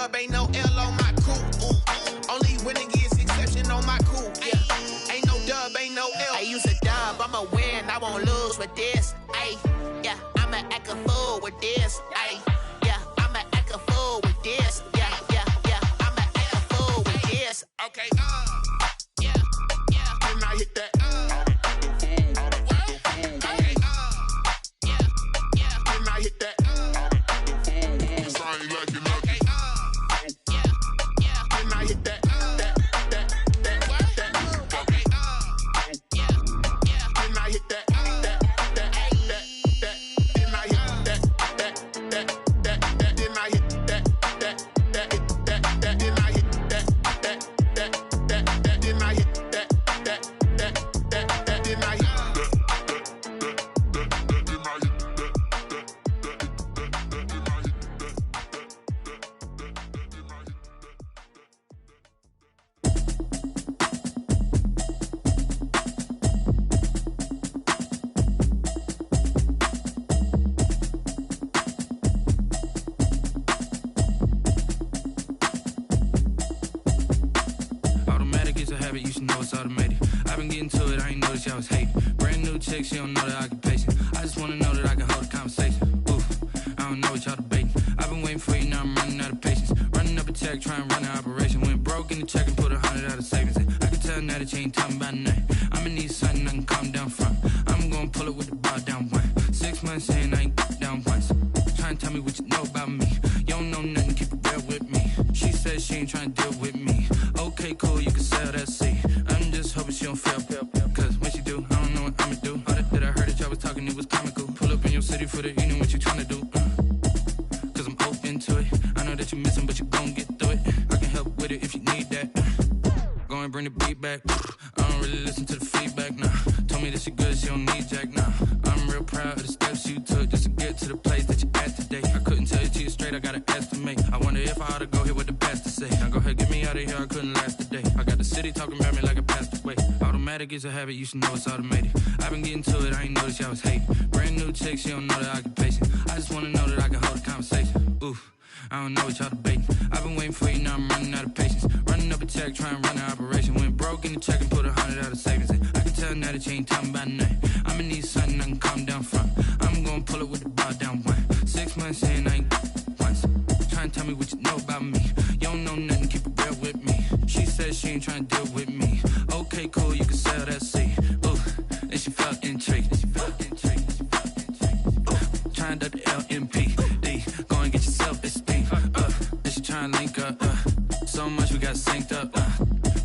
dub, ain't no L on my coupe. Only winning is exception on my coupe. Yeah, ain't no dub, ain't no L. I use a dub, I'ma win, I won't lose with this. Ay, yeah, I'ma act a fool with this. Ay, yeah, I'ma act a fool with this. Yeah, yeah, yeah, I'ma act a fool with this. Okay, yeah, yeah. Then I hit that. Okay, yeah, yeah. Then I hit that. She don't know that occupation. I just wanna know that I can hold a conversation. Oof, I don't know what y'all debating. I've been waiting for you, now I'm running out of patience. Running up a check, trying to run an operation. Went broke in the check and put 100 out of savings in. I can tell now that you ain't talking about nothing. I'ma need something I can calm down from. I'm gonna pull it with the bar down one. 6 months saying I ain't down once. Trying to tell me what you know about me. You don't know nothing, keep it real with me. She said she ain't trying to deal with me. Okay, cool, you can sell that seat. I'm just hoping she don't fail. Cause when she do, I don't know what I'ma do. Talking, it was comical. Pull up in your city for the evening, what you tryna do? Cause I'm open to it. I know that you're missing, but you gon' get through it. I can help with it if you need that. Go and bring the beat back. I don't really listen to the feedback, nah. Told me that she good, she don't need jack, nah. I'm real proud of the steps you took just to get to the place that you at today. I couldn't tell you to you straight, I gotta estimate. I wonder if I ought to go here with the best to say. Now go ahead, get me out of here, I couldn't last a day. I got the city talking about me like I passed away. Automatic is a habit, you should know it's automated. I've been getting to it, I ain't noticed y'all was hating. Brand new chick, she don't know the occupation. I just wanna know that I can hold a conversation. Oof, I don't know what y'all debating. I've been waiting for you, now I'm running out of patience. Running up a check, trying to run an operation. Went broke in the check and put 100 out of savings in. I can tell now that you ain't talking about nothing. I'ma need something I can calm down from. I'm gonna pull it with the bar down one. 6 months saying I ain't once. Trying to tell me what you know about me. You don't know nothing, keep it real with me. She said she ain't trying to deal with me. Okay, cool, you can sell that seat. Ooh, and she felt intrigued. Trying to the LMPD. Go and get your self-esteem. And she trying to link up. So much we got synced up.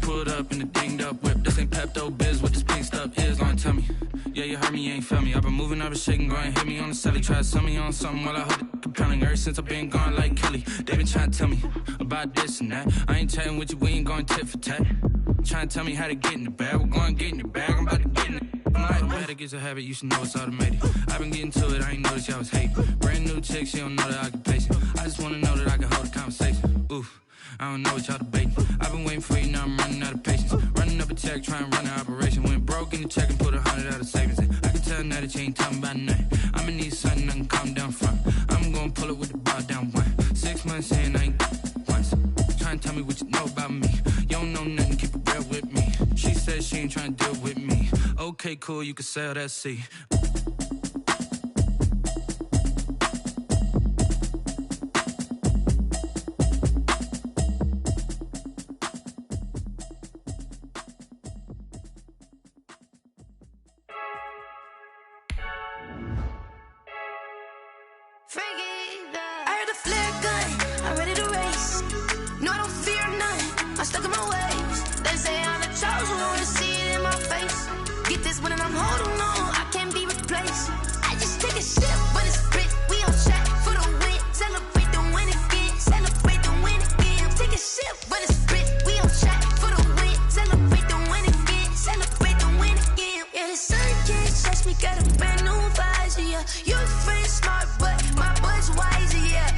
Pulled up in the dinged up whip. This ain't Pepto-Biz, what this pink stuff is. Gonna tell me. Yeah, you heard me, you ain't feel me. I've been moving, I've been shaking, go and hit me on the celly. Try to sell me on something while I hold it compelling. Ever since I've been gone like Kelly, they been trying to tell me about this and that. I ain't chatting with you, we ain't going tit for tat. Trying to tell me how to get in the bag. We're going to get in the bag, I'm about to get in it. Automatic is a habit, you should know it's automated. I've been getting to it, I ain't noticed y'all was hating. Brand new chick, she don't know the occupation. I just wanna know that I can hold a conversation. Oof, I don't know what y'all debating. I've been waiting for you, now I'm running out of patience. Running up a check, trying to run an operation. Went broke in the check and put 100 out of savings in. I can tell now that you ain't talking about nothing. I'ma need something I can calm down from. I'm gonna pull it with the bar down one. 6 months saying I ain't once. Trying to tell me what you know about me. You don't know nothing, keep it real with me. She said she ain't trying to deal with me. Okay, cool, you can sell that seat.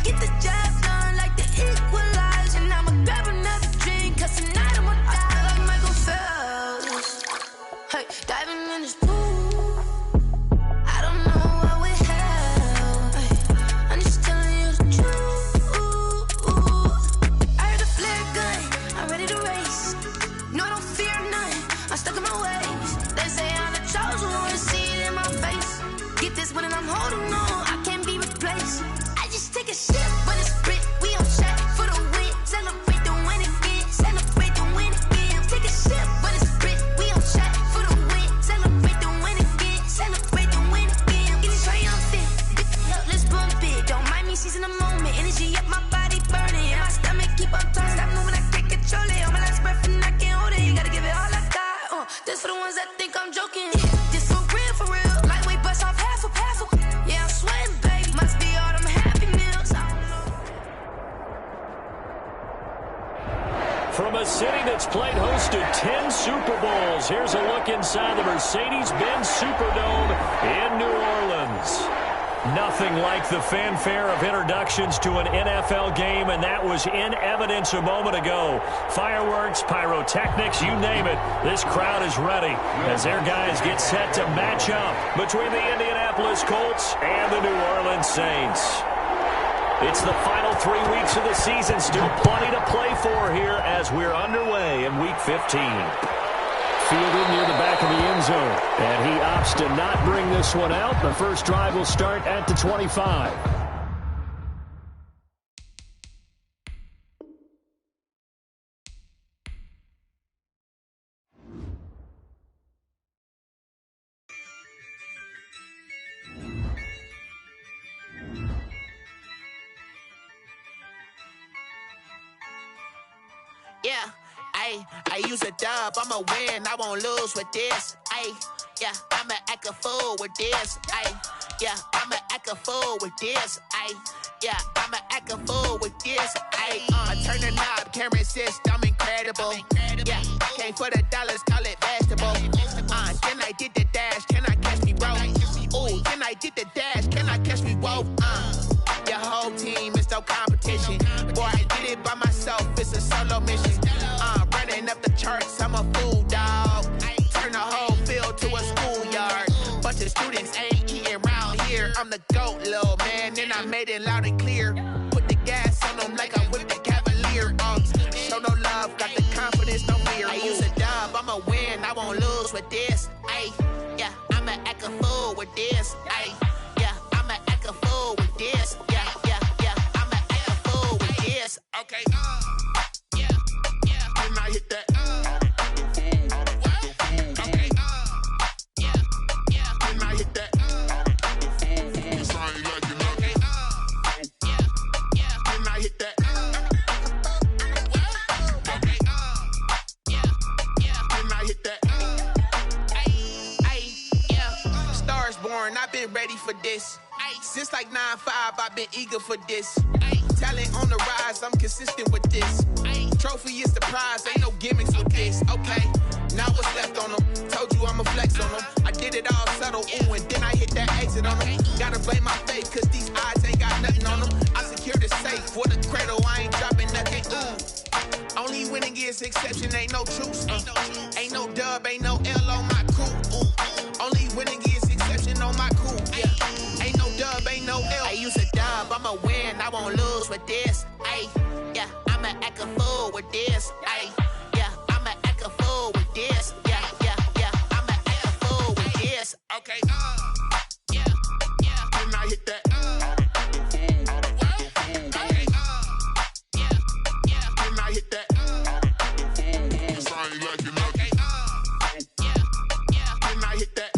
Get the job done like the equalizer. And I'ma grab another drink, cause tonight From a city that's played host to 10 Super Bowls, here's a look inside the Mercedes-Benz Superdome in New Orleans. Nothing like the fanfare of introductions to an NFL game, and that was in evidence a moment ago. Fireworks, pyrotechnics, you name it. This crowd is ready as their guys get set to match up between the Indianapolis Colts and the New Orleans Saints. It's the final 3 weeks of the season. Still plenty to play for here as we're underway in Week 15. Fielded near the back of the end zone. And he opts to not bring this one out. The first drive will start at the 25. Yeah, I use a dub, I'ma win, I won't lose with this. Yeah, I'ma act a fool with this. Yeah, I'ma act a fool with this. Yeah, I'ma act a fool with this. Turn the knob, camera assist, I'm incredible. Yeah, came for the dollars, call it vegetable. Then I did the dash, can I catch me, bro? Ooh, then I did the dash, can I catch me, whoa? Your whole team is no competition. Boy, I did it by myself, it's a solo mission. Running up the charts, I'm a fool, dog. Turn the whole field to a schoolyard. Bunch of students ain't eating round here. I'm the GOAT, little man, and I made it loud and clear. Put the gas on them like I whipped the Cavalier. Show no love, got the confidence, no fear. I use a dub, I'ma win, I won't lose with this. Yeah, I'ma act a fool with this. Yeah, I'ma act a fool with this. Yeah, I'ma act a fool with this. Okay, yeah, when I hit that. Okay, yeah, when I hit that. It's I ain't like it. Okay, yeah, when I hit that. Okay, yeah, when I hit that. Yeah, stars born, I've been ready for this. Since like 9-5, I've been eager for this. Talent on the rise, I'm consistent with this. Trophy is the prize, ain't no gimmicks with this. Okay, now what's left on them? Told you I'ma flex on them. I did it all subtle, ooh, and then I hit that exit on them. Gotta blame my faith, cause these odds ain't got nothing on them. I secure the safe for the cradle, I ain't dropping nothing, ooh. Only winning is exception, ain't no truce. Ain't no dub, ain't no L on my coup. Only winning is exception on my coup, yeah. Ain't no dub, ain't no L. I use a dub, I'ma win, I won't lose with this. Yeah, I'ma act a fool with this. Yeah, I'ma act a fool with this. Yeah, I'ma act a fool with this. Okay, yeah, when I hit that. Okay, yeah, when I hit that. It's I ain't like it. Okay, yeah, when I hit that.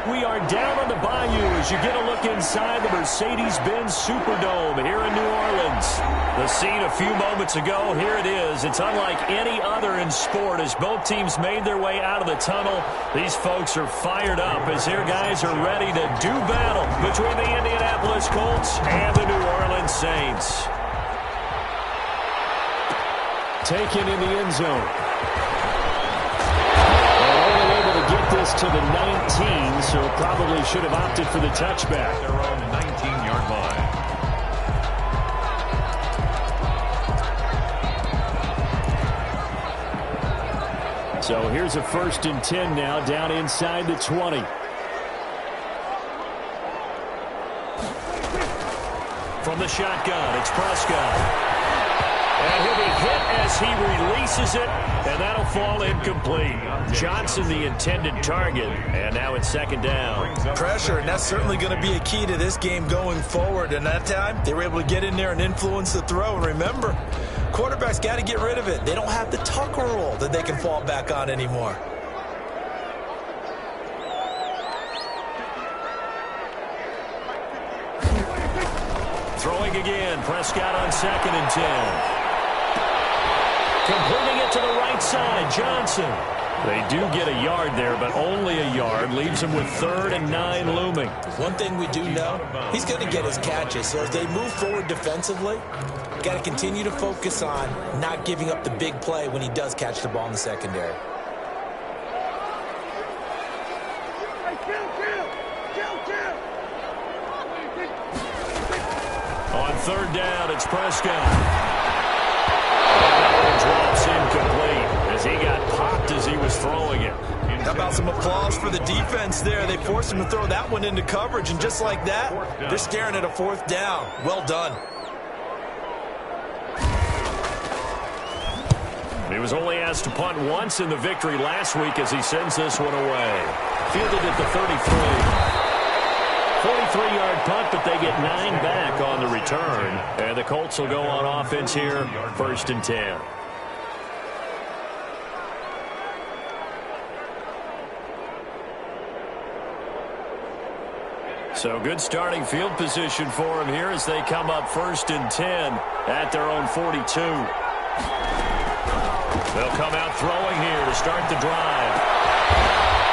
We are down on the bayou as you get a look inside the Mercedes-Benz Superdome here in New Orleans. The scene a few moments ago, here it is. It's unlike any other in sport as both teams made their way out of the tunnel. These folks are fired up as their guys are ready to do battle between the Indianapolis Colts and the New Orleans Saints. Taken in the end zone. Get this to the 19, so probably should have opted for the touchback. They're on the 19-yard line. So here's a 1st and 10 now, down inside the 20. From the shotgun, it's Prescott. And he'll be hit as he releases it, and that'll fall incomplete. Johnson, the intended target, and now it's 2nd down. Pressure, and that's certainly going to be a key to this game going forward. And that time, they were able to get in there and influence the throw. And remember, quarterbacks got to get rid of it. They don't have the Tucker rule that they can fall back on anymore. Throwing again, Prescott on 2nd and 10. Completing it to the right side, Johnson. They do get a yard there, but only a yard. Leaves them with 3rd and 9 looming. One thing we do know, he's going to get his catches. So as they move forward defensively, got to continue to focus on not giving up the big play when he does catch the ball in the secondary. On 3rd down, it's Prescott. Drops incomplete as he got popped as he was throwing it. How about some applause for the defense there? They forced him to throw that one into coverage, and just like that, they're staring at a 4th down. Well done. He was only asked to punt once in the victory last week as he sends this one away. Fielded at the 33. 43-yard punt, but they get 9 back on the return. And the Colts will go on offense here, 1st and 10. So good starting field position for him here as they come up 1st and 10 at their own 42. They'll come out throwing here to start the drive.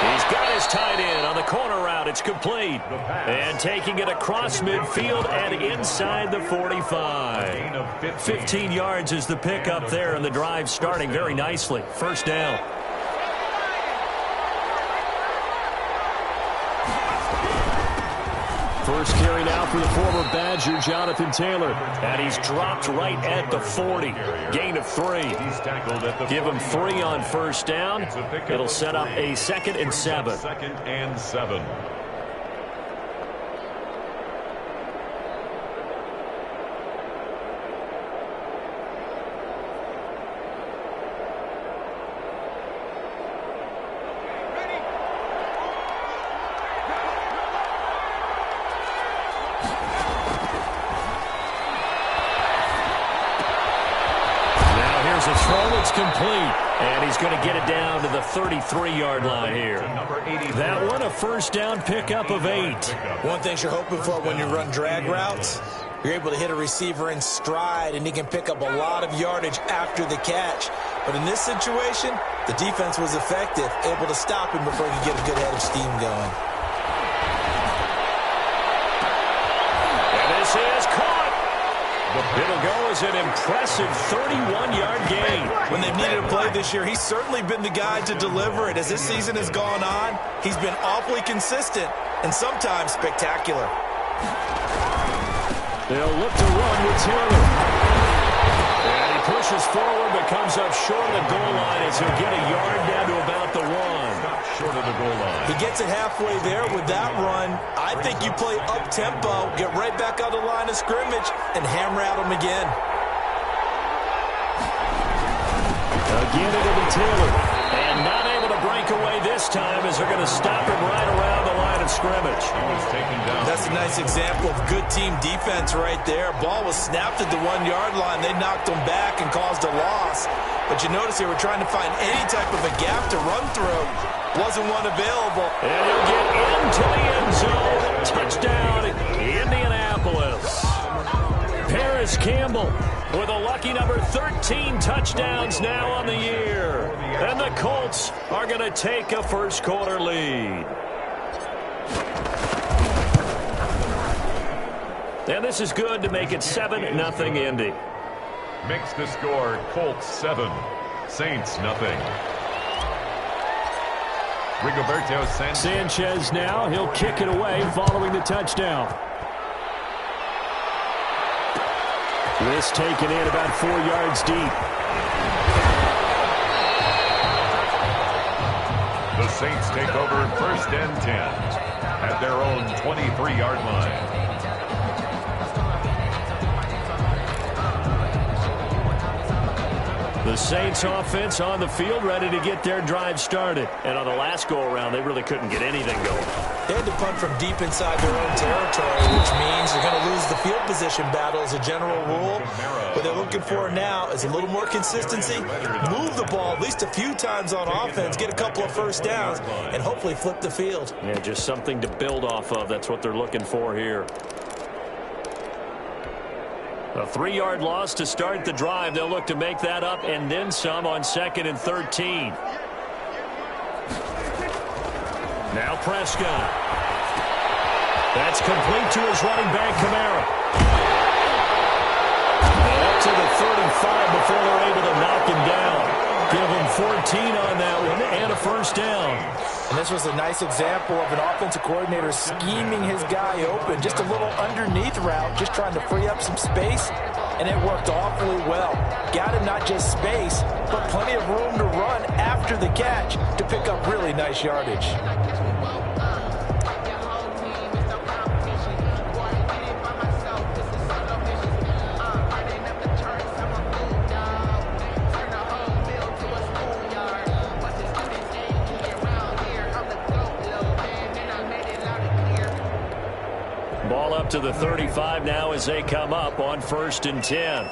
He's got his tight end on the corner route. It's complete. And taking it across midfield and inside the 45. 15 yards is the pickup there, and the drive starting very nicely. 1st down. First carry now for the former Badger, Jonathan Taylor. And he's dropped right at the 40. Gain of 3. Give him 3 on 1st down. It'll set up a 2nd and 7. 2nd and 7. Complete, and he's going to get it down to the 33-yard line here. That one a 1st down pickup of 8. One thing you're hoping for when you run drag routes, you're able to hit a receiver in stride, and he can pick up a lot of yardage after the catch. But in this situation, the defense was effective, able to stop him before he could get a good head of steam going. And this is caught. It'll go as an impressive 31-yard gain. When they've needed a play this year, he's certainly been the guy to deliver it. As this season has gone on, he's been awfully consistent and sometimes spectacular. They'll look to run with Taylor. And he pushes forward but comes up short of the goal line as he'll get a yard down to about the 1. Short of the goal line. He gets it halfway there with that run. I think you play up-tempo, get right back on the line of scrimmage, and hammer at him again. Again, it'll be Taylor. And not able to break away this time as they're going to stop him right around the line of scrimmage. That's a nice example of good team defense right there. Ball was snapped at the 1-yard line. They knocked him back and caused a loss. But you notice they were trying to find any type of a gap to run through. Wasn't one available. And he'll get into the end zone. Touchdown, Indianapolis. Paris Campbell with a lucky number 13 touchdowns now on the year. And the Colts are going to take a first-quarter lead. And this is good to make it 7-0 Indy. Makes the score Colts 7, Saints nothing. Rigoberto Sanchez now. He'll kick it away following the touchdown. This taken in about 4 yards deep. The Saints take over 1st and 10 at their own 23-yard line. The Saints offense on the field, ready to get their drive started. And on the last go-around, they really couldn't get anything going. They had to punt from deep inside their own territory, which means they're going to lose the field position battle as a general rule. What they're looking for now is a little more consistency, move the ball at least a few times on offense, get a couple of first downs, and hopefully flip the field. Yeah, just something to build off of. That's what they're looking for here. A 3-yard loss to start the drive. They'll look to make that up and then some on 2nd and 13. Now Prescott. That's complete to his running back, Kamara. And up to the 35 before they're able to knock him down. Give him 14 on that one and a first down. And this was a nice example of an offensive coordinator scheming his guy open. Just a little underneath route, just trying to free up some space, and it worked awfully well. Got him not just space, but plenty of room to run after the catch to pick up really nice yardage. Ball up to the 35 now as they come up on 1st and 10.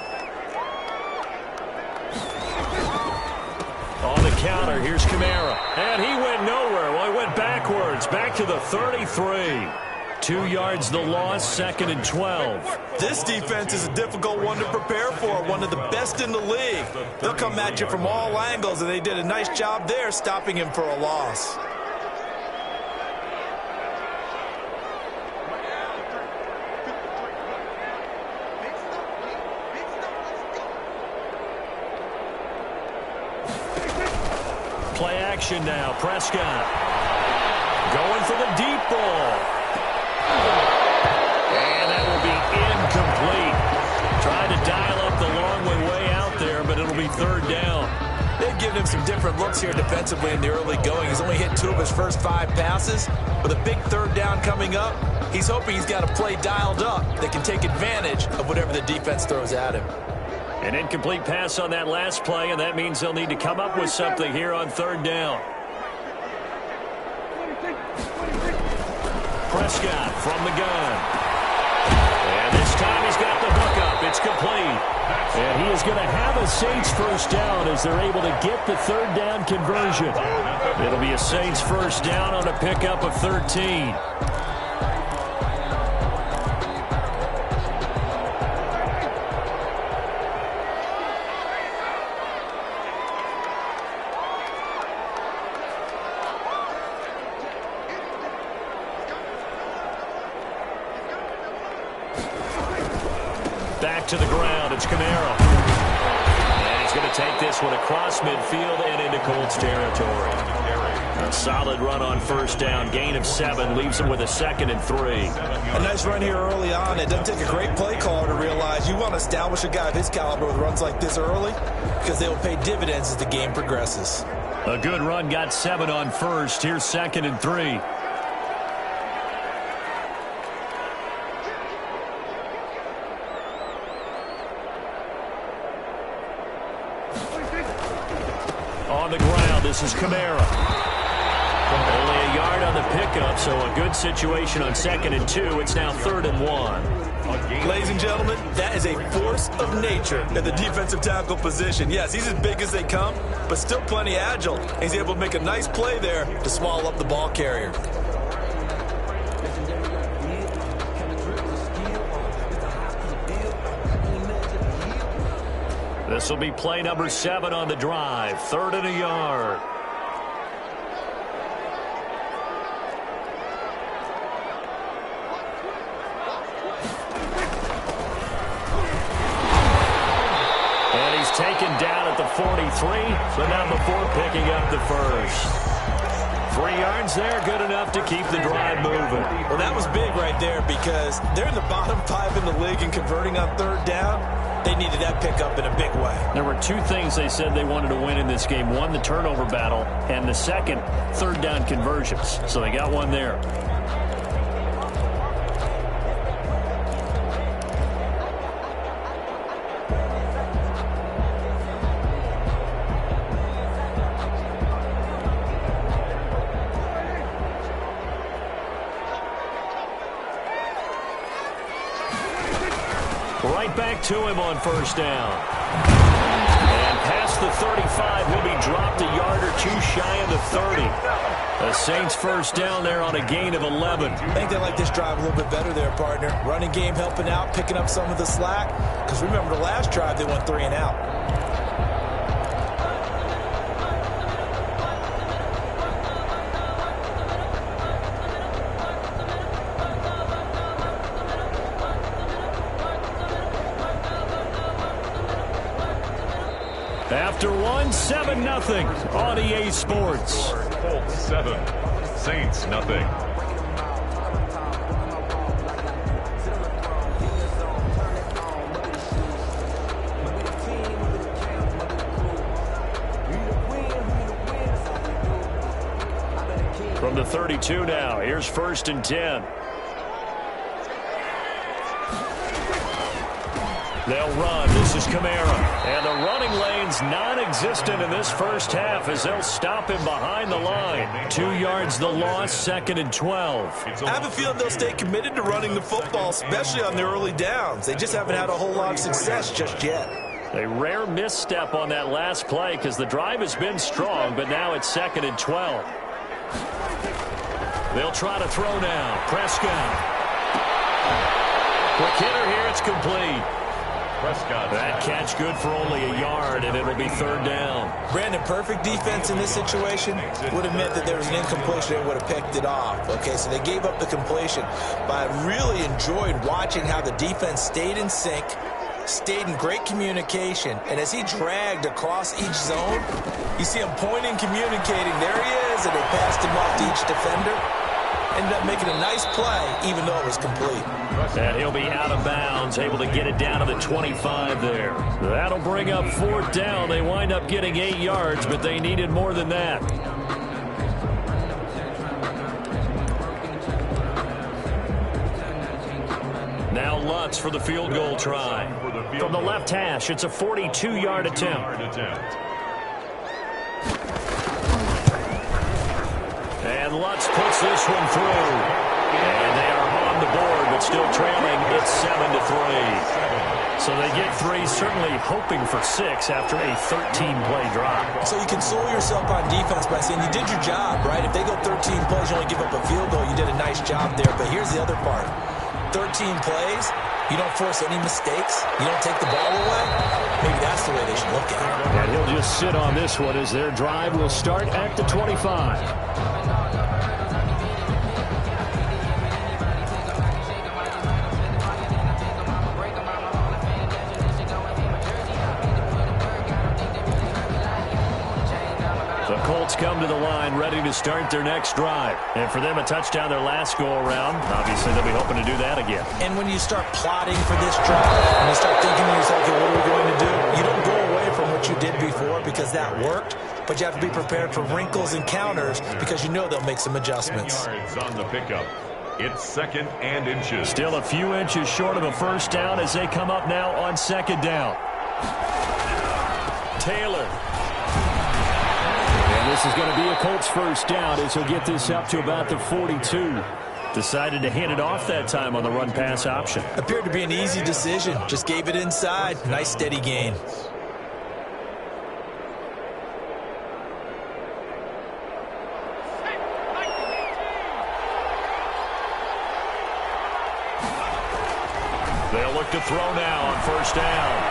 On the counter, here's Kamara. And he went nowhere. Well, he went backwards. Back to the 33. 2 yards the loss, 2nd and 12. This defense is a difficult one to prepare for, one of the best in the league. They'll come at you from all angles, and they did a nice job there stopping him for a loss. Play action now. Prescott going for the deep ball. And that will be incomplete. Trying to dial up the long way out there, but it'll be 3rd down. They've given him some different looks here defensively in the early going. He's only hit 2 of his first 5 passes. With a big 3rd down coming up, he's hoping he's got a play dialed up that can take advantage of whatever the defense throws at him. An incomplete pass on that last play, and that means they'll need to come up with something here on 3rd down. Prescott from the gun. And this time he's got the hook up. It's complete. And he is going to have a Saints first down as they're able to get the 3rd down conversion. It'll be a Saints first down on a pickup of 13. Back to the ground, it's Kamara. And he's going to take this one across midfield and into Colts territory. A solid run on 1st down, gain of 7, leaves him with a 2nd and 3. A nice run here early on. It doesn't take a great play caller to realize you want to establish a guy of his caliber with runs like this early because they will pay dividends as the game progresses. A good run, got 7 on 1st. Here's 2nd and 3. On the ground, this is Kamara. Only a yard on the pickup, so a good situation on 2nd and 2. It's now 3rd and 1. Ladies and gentlemen, that is a force of nature at the defensive tackle position. Yes, he's as big as they come, but still plenty agile. He's able to make a nice play there to swallow up the ball carrier. This will be play number 7 on the drive. 3rd and a yard. And he's taken down at the 43. So now before picking up the first. 3 yards there, good enough to keep the drive moving. Well, that was big right there because they're in the bottom 5 in the league and converting on 3rd down. They needed that pickup in a big way. There were 2 things they said they wanted to win in this game. 1, the turnover battle, and the second, 3rd down conversions. So they got one there. Right back to him on 1st down. And past the 35 will be dropped a yard or 2 shy of the 30. The Saints first down there on a gain of 11. I think they like this drive a little bit better there, partner. Running game helping out, picking up some of the slack. Because remember the last drive, they went 3 and out. after one, 7-0 on EA Sports. Colts 7, Saints nothing. From the 32 now, here's 1st and 10. They'll run. This is Kamara. And the running lane's non-existent in this first half as they'll stop him behind the line. 2 yards the loss, 2nd and 12. I have a feeling they'll stay committed to running the football, especially on their early downs. They just haven't had a whole lot of success just yet. A rare misstep on that last play because the drive has been strong, but now it's 2nd and 12. They'll try to throw now. Prescott. Quick hitter here. It's complete. Prescott. That catch good for only a yard, and it'll be 3rd down. Brandon, perfect defense in this situation would have meant that there was an incompletion and would have picked it off. Okay, so they gave up the completion. But I really enjoyed watching how the defense stayed in sync, stayed in great communication, and as he dragged across each zone, you see him pointing, communicating. There he is, and they passed him off to each defender. Ended up making a nice play, even though it was complete. And he'll be out of bounds, able to get it down to the 25 there. That'll bring up 4th down. They wind up getting 8 yards, but they needed more than that. Now Lutz for the field goal try. From the left hash, it's a 42-yard attempt. And Lutz puts this one through. And they are on the board, but still trailing. It's 7-3. So they get 3, certainly hoping for 6 after a 13-play drive. So you console yourself on defense by saying you did your job, right? If they go 13 plays, you only give up a field goal, you did a nice job there. But here's the other part. 13 plays, you don't force any mistakes, you don't take the ball away. Maybe that's the way they should look at it. And he'll just sit on this one as their drive will start at the 25. Come to the line, ready to start their next drive. And for them, a touchdown their last go-around. Obviously, they'll be hoping to do that again. And when you start plotting for this drive, and you start thinking to yourself, okay, what are we going to do? You don't go away from what you did before because that worked, but you have to be prepared for wrinkles and counters because you know they'll make some adjustments. Yards on the pickup. It's 2nd and inches. Still a few inches short of a first down as they come up now on 2nd down. Taylor. This is going to be a Colts first down as he'll get this up to about the 42. Decided to hand it off that time on the run-pass option. Appeared to be an easy decision. Just gave it inside. Nice steady gain. They'll look to throw now on first down.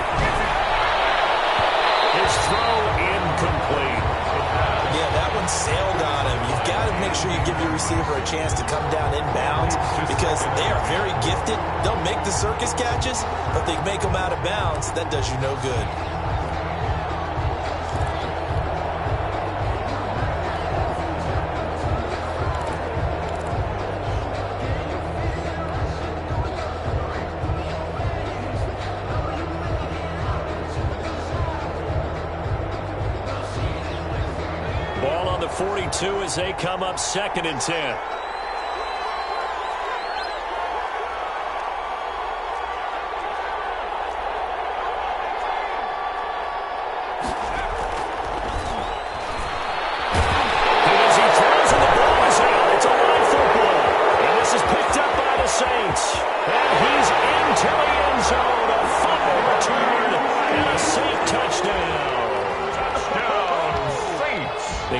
His throw incomplete. Yeah, that one sailed on him. You've got to make sure you give your receiver a chance to come down inbounds because they are very gifted. They'll make the circus catches, but they make them out of bounds. That does you no good. Ball on the 42 as they come up 2nd and 10.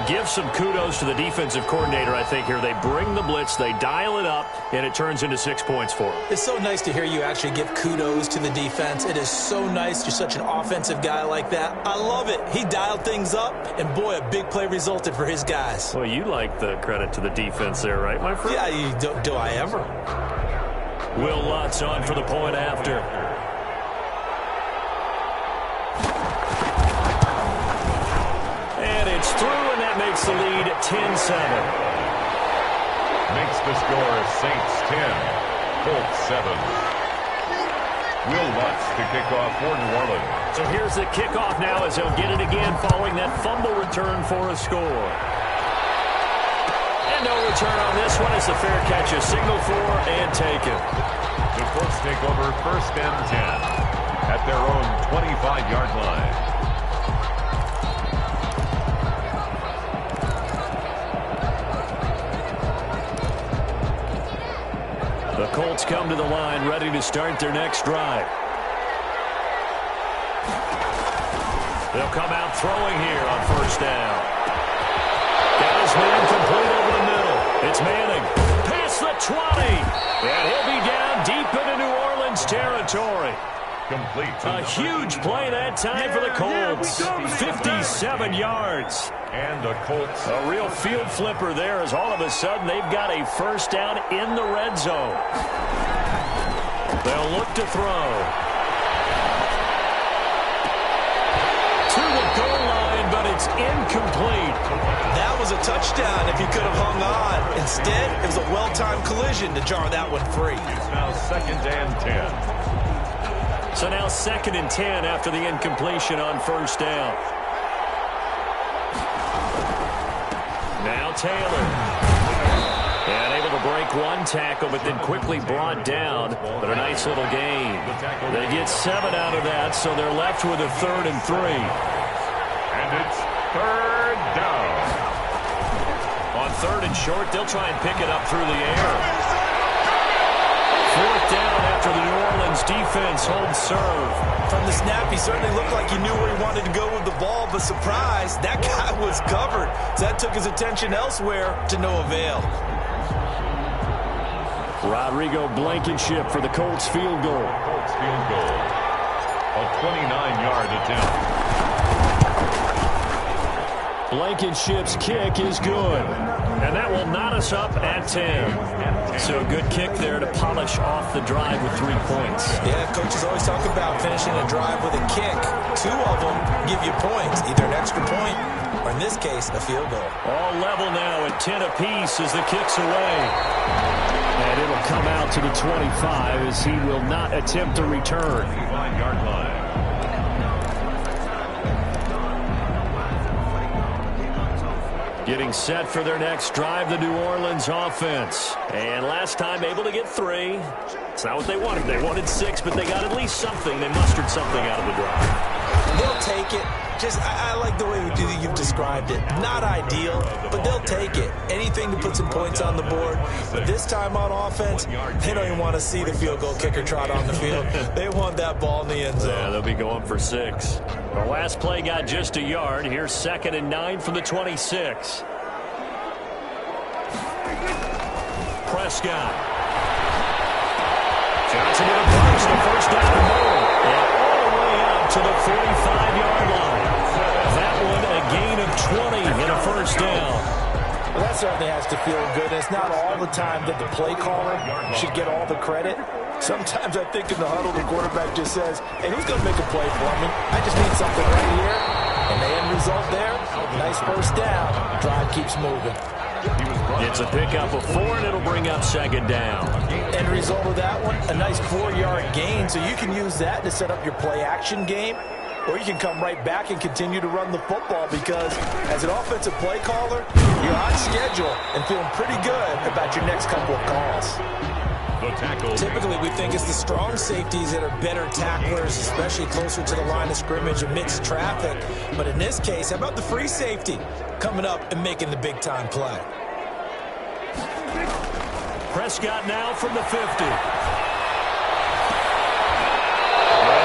Give some kudos to the defensive coordinator, I think, here. They bring the blitz, they dial it up, and it turns into 6 points for them. It's so nice to hear you actually give kudos to the defense. It is so nice. You're such an offensive guy like that. I love it. He dialed things up, and boy, a big play resulted for his guys. Well, you like the credit to the defense there, right, my friend? Yeah, do I ever? Will Lutz on for the point after. takes the lead 10-7. Makes the score Saints 10, Colts 7. Will Lutz to kick off for New Orleans. So here's the kickoff now as he'll get it again following that fumble return for a score. And no return on this one as the fair catch is signaled for and taken. The Colts take over 1st and 10 at their own 25-yard line. The Colts come to the line ready to start their next drive. They'll come out throwing here on 1st down. Got his man complete over the middle. It's Manning. Past the 20. And he'll be down deep into New Orleans territory. Complete. A huge play that time for the Colts. 57 yards. And the Colts. A real field flipper there as all of a sudden they've got a 1st down in the red zone. They'll look to throw. To the goal line, but it's incomplete. That was a touchdown if he could have hung on. Instead, it was a well-timed collision to jar that one free. It's now 2nd and 10. So now 2nd and 10 after the incompletion on 1st down. Now Taylor. And able to break one tackle, but then quickly brought down. But a nice little gain. They get 7 out of that, so they're left with a 3rd and 3. And it's 3rd down. On 3rd and short, they'll try and pick it up through the air. 4th down after the New Orleans defense holds serve. From the snap, he certainly looked like he knew where he wanted to go with the ball, but surprise, that guy was covered. So that took his attention elsewhere to no avail. Rodrigo Blankenship for the Colts field goal. Colts field goal. A 29-yard attempt. Blankenship's kick is good. And that will knot us up at 10. So a good kick there to polish off the drive with 3 points. Yeah, coaches always talk about finishing a drive with a kick. 2 of them give you points, either an extra point or, in this case, a field goal. All level now at 10 apiece as the kick's away. And it'll come out to the 25 as he will not attempt to return. 5-yard line. Getting set for their next drive, the New Orleans offense. And last time able to get 3. It's not what they wanted. They wanted 6, but they got at least something. They mustered something out of the drive. They'll take it. I like the way you've described it. Not ideal, but they'll take it. Anything to put some points on the board. But this time on offense, they don't even want to see the field goal kicker trot on the field. They want that ball in the end zone. Yeah, they'll be going for 6. The last play got just a yard. Here's 2nd and 9 from the 26. Prescott. Johnson with a burst. The 1st down and more. And all the way out to the 45-yard line. That one a gain of 20 and a 1st down. Well, that certainly has to feel good. It's not all the time that the play caller should get all the credit. Sometimes I think in the huddle, the quarterback just says, hey, who's going to make a play for me? I just need something right here. And the end result there, nice 1st down. Drive keeps moving. It's a pickup of 4, and it'll bring up 2nd down. End result of that one, a nice 4-yard gain. So you can use that to set up your play-action game. Or you can come right back and continue to run the football because as an offensive play caller, you're on schedule and feeling pretty good about your next couple of calls. Typically, we think it's the strong safeties that are better tacklers, especially closer to the line of scrimmage amidst traffic. But in this case, how about the free safety coming up and making the big-time play? Prescott now from the 50. And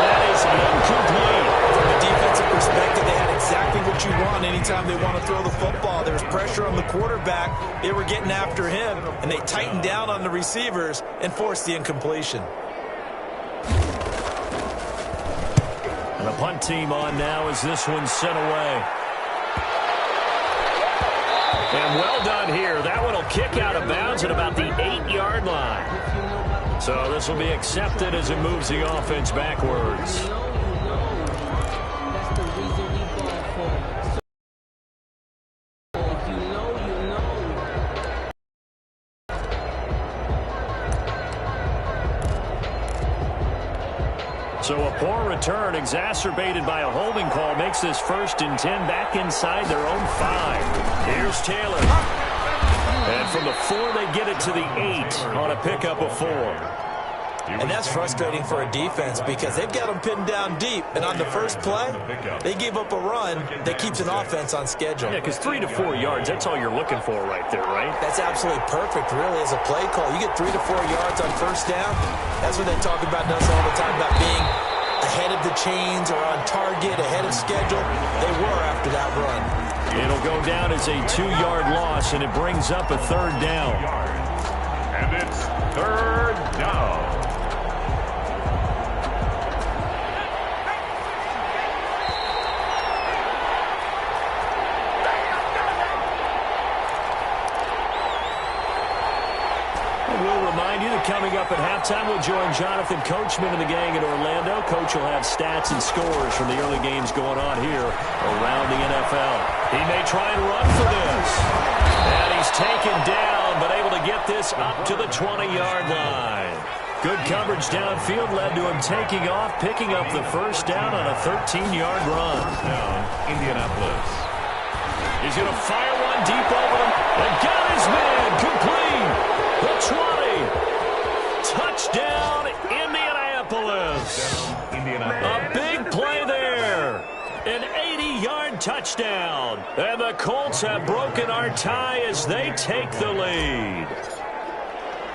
that is incomplete. From a defensive perspective, they had exactly what you want anytime they want to throw the football. There was pressure on the quarterback. They were getting after him, and they tightened down on the receivers and forced the incompletion. And the punt team on now as this one's sent away. And well done here. That one will kick out of bounds at about the 8-yard line. So this will be accepted as it moves the offense backwards. So a poor return exacerbated by a holding call makes this 1st and 10 back inside their own 5. Here's Taylor. And from the 4, they get it to the 8 on a pickup of 4. And that's frustrating for a defense because they've got them pinned down deep. And on the first play, they gave up a run that keeps an offense on schedule. Yeah, because 3 to 4 yards, that's all you're looking for right there, right? That's absolutely perfect, really, as a play call. You get 3 to 4 yards on first down. That's what they talk about us all the time, about being ahead of the chains or on target, ahead of schedule. They were after that run. It'll go down as a 2-yard loss, and it brings up a 3rd down. And it's 3rd down. Coming up at halftime, we'll join Jonathan Coachman and the gang in Orlando. Coach will have stats and scores from the early games going on here around the NFL. He may try and run for this. And he's taken down, but able to get this up to the 20-yard line. Good coverage downfield led to him taking off, picking up the 1st down on a 13-yard run. Down, Indianapolis. He's going to fire one deep over them. And got his man complete. The 20. Touchdown, Indianapolis. A big play there. An 80-yard touchdown. And the Colts have broken our tie as they take the lead.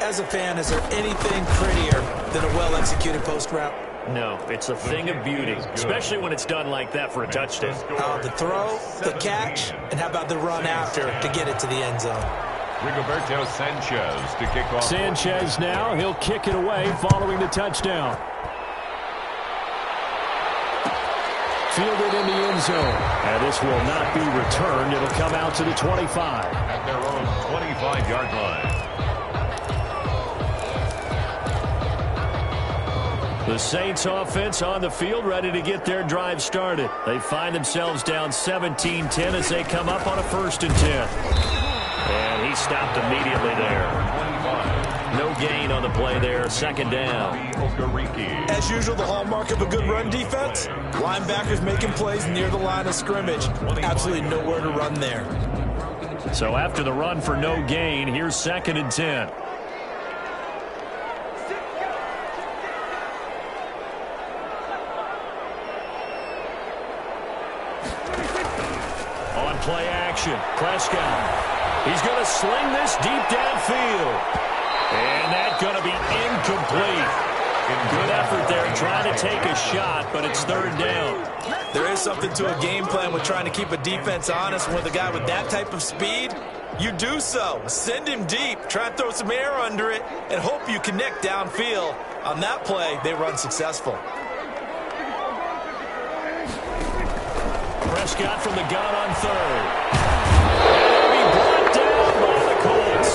As a fan, is there anything prettier than a well-executed post route? No, it's a thing of beauty, especially when it's done like that for a touchdown. The throw, the catch, and how about the run after to get it to the end zone? Rigoberto Sanchez to kick off. Sanchez now, he'll kick it away following the touchdown. Fielded in the end zone. And this will not be returned. It'll come out to the 25. At their own 25-yard line. The Saints offense on the field ready to get their drive started. They find themselves down 17-10 as they come up on a 1st and 10. And he stopped immediately there. No gain on the play there. 2nd down. As usual, the hallmark of a good run defense, linebackers making plays near the line of scrimmage. Absolutely nowhere to run there. So after the run for no gain, here's 2nd and 10. On play action, Prescott. He's going to sling this deep downfield. And that's going to be incomplete. Good effort there trying to take a shot, but it's 3rd down. There is something to a game plan with trying to keep a defense honest. With a guy with that type of speed, you do so. Send him deep, try and throw some air under it, and hope you connect downfield. On that play, they run successful. Prescott from the gun on 3rd. Brought down by the Colts.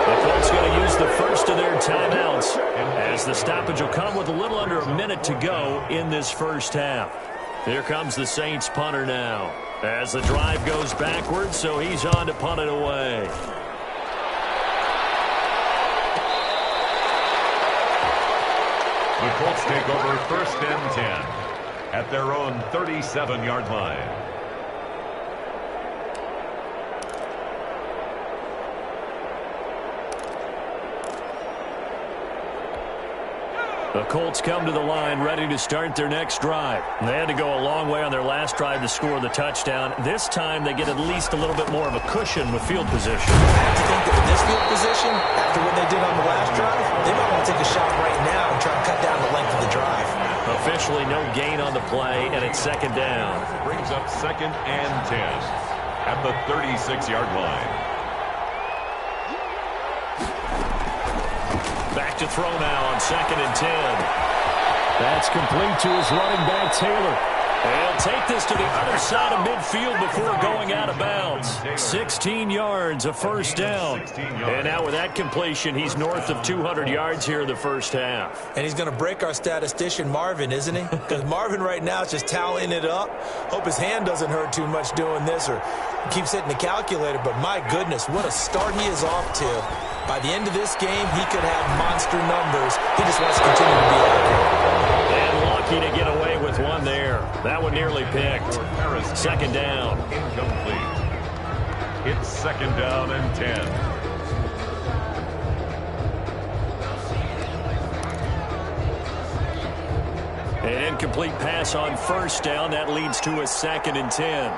The Colts going to use the first of their timeouts as the stoppage will come with a little under a minute to go in this 1st half. Here comes the Saints punter now as the drive goes backwards, so he's on to punt it away. The Colts take over 1st and 10 at their own 37-yard line. The Colts come to the line ready to start their next drive. They had to go a long way on their last drive to score the touchdown. This time they get at least a little bit more of a cushion with field position. I have to think that with this field position, after what they did on the last drive, they might want to take a shot right now and try and cut down the length of the drive. Officially no gain on the play, and it's 2nd down. Brings up 2nd and 10 at the 36-yard line. Back to throw now on 2nd and 10. That's complete to his running back, Taylor. He'll take this to the other side of midfield before going out of bounds. 16 yards, a 1st down. And now with that completion, he's north of 200 yards here in the 1st half. And he's going to break our statistician, Marvin, isn't he? Because Marvin right now is just tallying it up. Hope his hand doesn't hurt too much doing this or keeps hitting the calculator. But my goodness, what a start he is off to. By the end of this game, he could have monster numbers. He just wants to continue to be accurate. And lucky lucky to get away with one there. That one nearly picked. Second down. Incomplete. It's second down and 10. An incomplete pass on first down. That leads to a second and 10.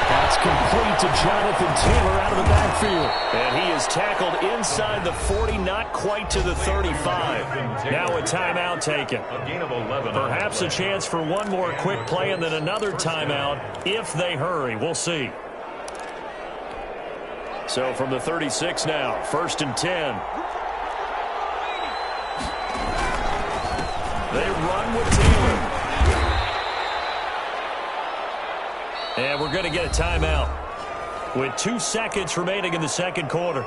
That's complete to Jonathan Taylor out of the backfield. And he is tackled inside the 40, not quite to the 35. Now a timeout taken. A gain of 11. Perhaps a chance for one more quick play and then another timeout if they hurry. We'll see. So from the 36 now, first and 10. They run with Taylor. And we're going to get a timeout with 2 seconds remaining in the second quarter.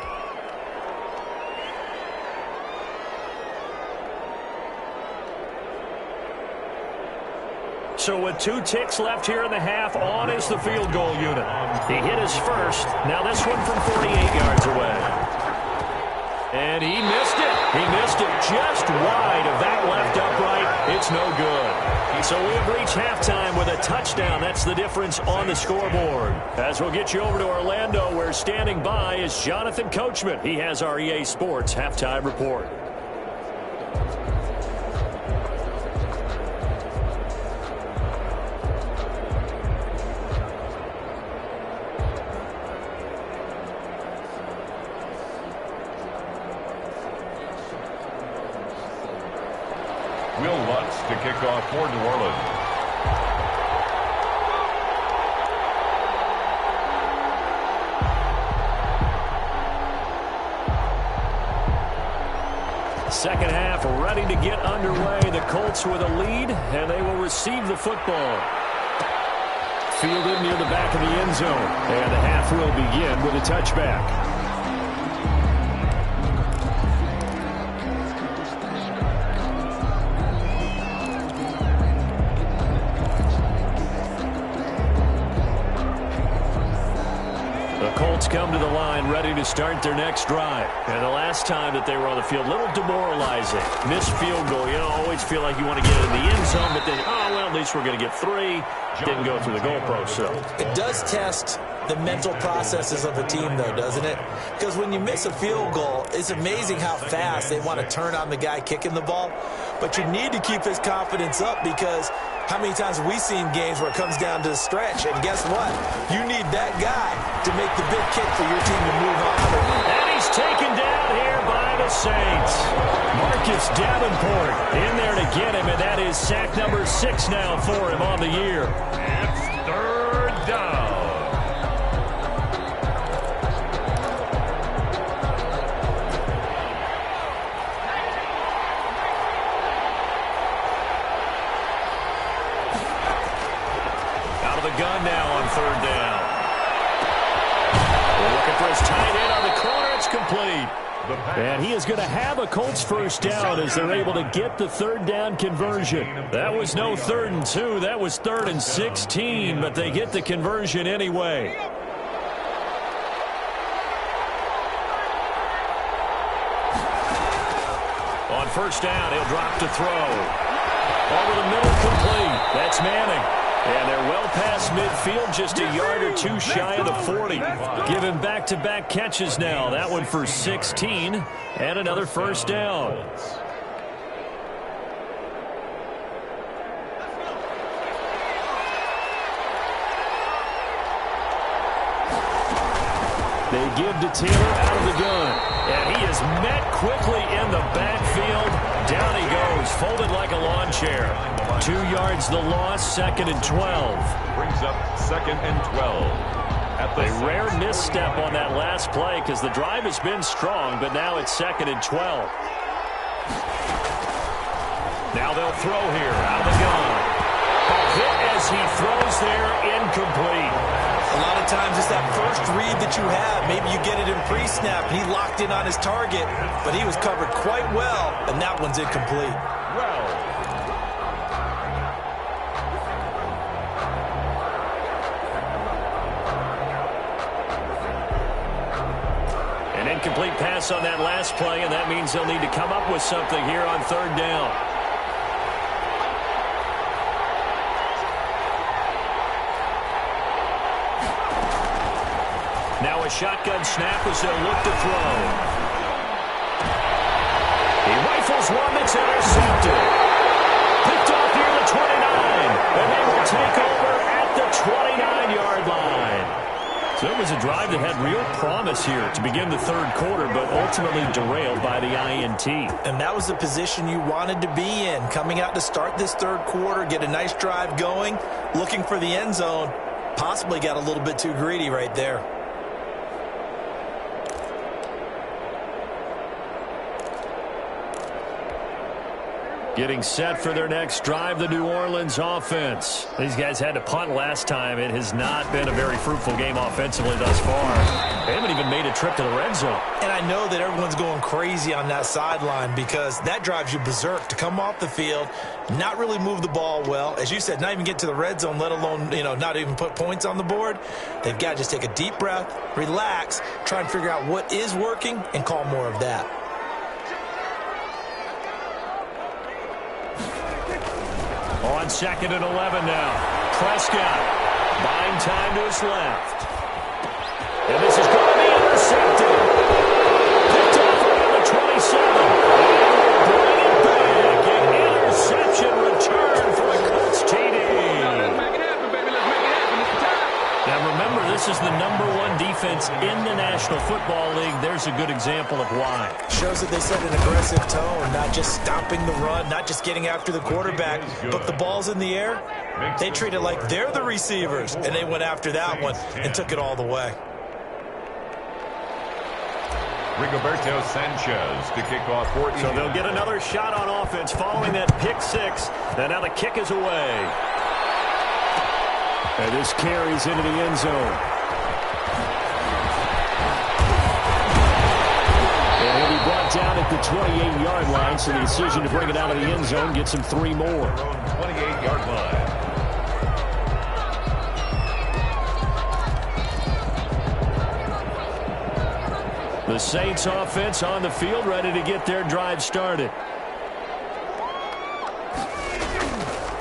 So with 2 ticks left here in the half, on is the field goal unit. He hit his first. Now this one from 48 yards away. And he missed it. He missed it just wide of that left upright. It's no good. So we have reached halftime with a touchdown. That's the difference on the scoreboard. As we'll get you over to Orlando, where standing by is Jonathan Coachman. He has our EA Sports halftime report. To kick off for New Orleans. Second half ready to get underway. The Colts with a lead, and they will receive the football. Fielded near the back of the end zone. And the half will begin with a touchback. Come to the line ready to start their next drive. And the last time that they were on the field, a little demoralizing. Missed field goal. You know, always feel like you want to get in the end zone, but then, oh, well, at least we're going to get 3. Didn't go through the goalpost, so. It does test the mental processes of a team, though, doesn't it? Because when you miss a field goal, it's amazing how fast they want to turn on the guy kicking the ball. But you need to keep his confidence up, because how many times have we seen games where it comes down to the stretch? And guess what? You need that guy to make the big kick for your team to move on. And he's taken down here by the Saints. Marcus Davenport in there to get him, and that is sack number 6 now for him on the year. It's third down. Gun now on third down. We're looking for his tight end on the corner. It's complete. And he is going to have a Colts first down as they're able to get the third down conversion. That was no 3rd and 2. That was 3rd and 16, but they get the conversion anyway. On first down, he'll drop to throw. Over the middle, complete. That's Manning. And they're well past midfield, just a yard or 2 shy of the 40. Giving back-to-back catches now. That one for 16 and another first down. They give to Taylor out of the gun. And he is met quickly in the backfield. Down he goes, folded like a lawn chair. 2 yards the loss, 2nd and 12. Brings up 2nd and 12. At the a rare misstep on that last play because the drive has been strong, but now it's 2nd and 12. Now they'll throw here out of the gun. A hit as he throws there, incomplete. A lot of times it's that first read that you have. Maybe you get it in pre-snap, and he locked in on his target, but he was covered quite well, and that one's incomplete. Well. An Incomplete pass on that last play, and that means they'll need to come up with something here on third down. Now a shotgun snap as they'll look to throw. He rifles one that's intercepted. Picked off near the 29, and they will take over at the 29-yard line. So it was a drive that had real promise here to begin the third quarter, but ultimately derailed by the INT. And that was the position you wanted to be in, coming out to start this third quarter, get a nice drive going, looking for the end zone. Possibly got a little bit too greedy right there. Getting set for their next drive, the New Orleans offense. These guys had to punt last time. It has not been a very fruitful game offensively thus far. They haven't even made a trip to the red zone. And I know that everyone's going crazy on that sideline because that drives you berserk to come off the field, not really move the ball well. As you said, not even get to the red zone, let alone, not even put points on the board. They've got to just take a deep breath, relax, try and figure out what is working and call more of that. On 2nd and 11 now. Prescott buying time to his left. And this is going to be intercepted. Picked off around the 27. And bring it back. An interception return for the Colts TD. Let's make it happen, baby. Let's make it happen. It's the time. Now remember, this is the #1 defense in the National Football League. There's a good example of why. Shows that they set an aggressive tone, not just stopping the run, not just getting after the quarterback, but the ball's in the air. They treat it like they're the receivers, and they went after that one and took it all the way. Rigoberto Sanchez to kick off for So they'll get another shot on offense following that pick six. And now the kick is away. And this carries into the end zone. And he'll be brought down at the 28-yard line, so the decision to bring it out of the end zone gets him 3 more. 28-yard line. The Saints offense on the field, ready to get their drive started.